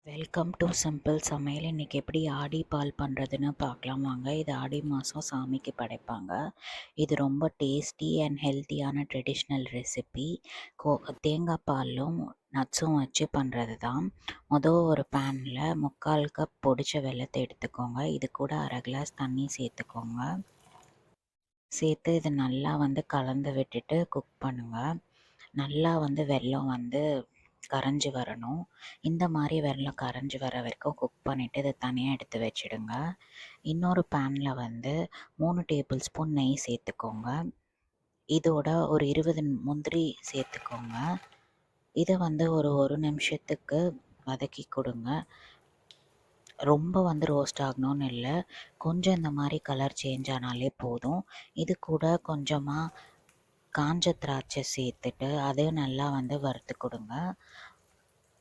Welcome to simple சமையல். இன்றைக்கி எப்படி ஆடி பால் பண்ணுறதுன்னு பார்க்கலாம் வாங்க. இது ஆடி மாதம் சாமிக்கு படைப்பாங்க. இது ரொம்ப டேஸ்டி அண்ட் ஹெல்த்தியான ட்ரெடிஷ்னல் ரெசிபி. தேங்காய் பாலும் நட்ஸும் வச்சு பண்ணுறது தான். ஒரு பேனில் 3/4 கப் பொடிச்ச வெல்லத்தை எடுத்துக்கோங்க. இது கூட அரை கிளாஸ் தண்ணி சேர்த்துக்கோங்க. சேர்த்து இது நல்லா கலந்து விட்டுட்டு குக் பண்ணுங்கள். நல்லா வெல்லம் கரைஞ்சி வரணும். இந்த மாதிரி வெல்லம் கரைஞ்சி வர வரைக்கும் குக் பண்ணிவிட்டு இதை தனியாக எடுத்து வச்சுடுங்க. இன்னொரு பேனில் 3 டேபிள் ஸ்பூன் நெய் சேர்த்துக்கோங்க. இதோட ஒரு 20 முந்திரி சேர்த்துக்கோங்க. இதை ஒரு நிமிஷத்துக்கு வதக்கி கொடுங்க. ரொம்ப ரோஸ்ட் ஆகணும்னு இல்லை, கொஞ்சம் இந்த மாதிரி கலர் சேஞ்ச் ஆனாலே போதும். இது கூட கொஞ்சமாக காஞ்ச திராட்சை சேர்த்துட்டு அதையும் நல்லா வறுத்து கொடுங்க.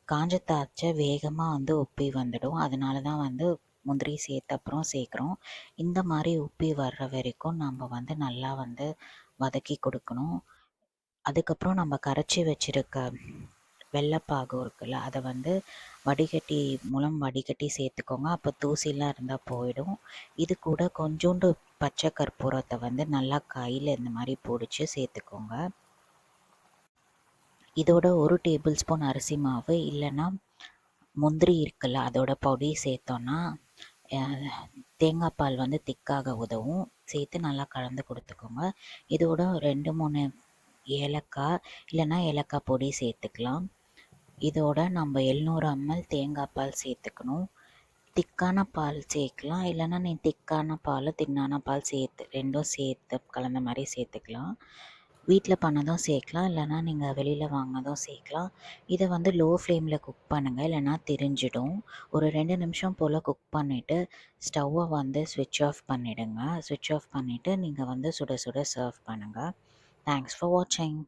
காஞ்ச திராட்சை வேகமாக உப்பி வந்துடும். அதனால தான் முந்திரி சேர்த்த அப்புறம் சேர்க்குறோம். இந்த மாதிரி உப்பி வர்ற வரைக்கும் நம்ம நல்லா வதக்கி கொடுக்கணும். அதுக்கப்புறம் நம்ம கரைச்சி வச்சுருக்க வெள்ளைப்பாகு இருக்குல்ல, அதை வடிகட்டி வடிகட்டி சேர்த்துக்கோங்க. அப்போ தூசிலாம் இருந்தால் போயிடும். இது கூட கொஞ்சோண்டு பச்சை கற்பூரத்தை நல்லா கையில் இந்த மாதிரி பிடிச்சி சேர்த்துக்கோங்க. இதோட 1 டேபிள் ஸ்பூன் அரிசி மாவு இல்லைன்னா முந்திரி இருக்குல்ல, அதோட பொடி சேர்த்தோன்னா தேங்காய் பால் திக்காக உதவும். சேர்த்து நல்லா கலந்து கொடுத்துக்கோங்க. இதோட 2-3 ஏலக்காய் இல்லைன்னா ஏலக்காய் பொடி சேர்த்துக்கலாம். இதோட நம்ம 700 ml தேங்காய் பால் சேர்த்துக்கணும். திக்கான பால் சேர்க்கலாம், இல்லைன்னா நீ திக்கான பால் தின்னான பால் ரெண்டும் சேர்த்து கலந்த மாதிரி சேர்த்துக்கலாம். வீட்டில் பண்ணதும் சேர்க்கலாம், இல்லைனா நீங்கள் வெளியில் வாங்கினதும் சேர்க்கலாம். இதை லோ ஃப்ளேமில் குக் பண்ணுங்கள், இல்லைனா திரிஞ்சிடும். ஒரு 2 நிமிஷம் போல் குக் பண்ணிவிட்டு ஸ்டவ்வை ஸ்விட்ச் ஆஃப் பண்ணிவிடுங்க. ஸ்விட்ச் ஆஃப் பண்ணிவிட்டு நீங்கள் சுட சுட சர்வ் பண்ணுங்கள். தேங்க்ஸ் ஃபார் வாட்சிங்.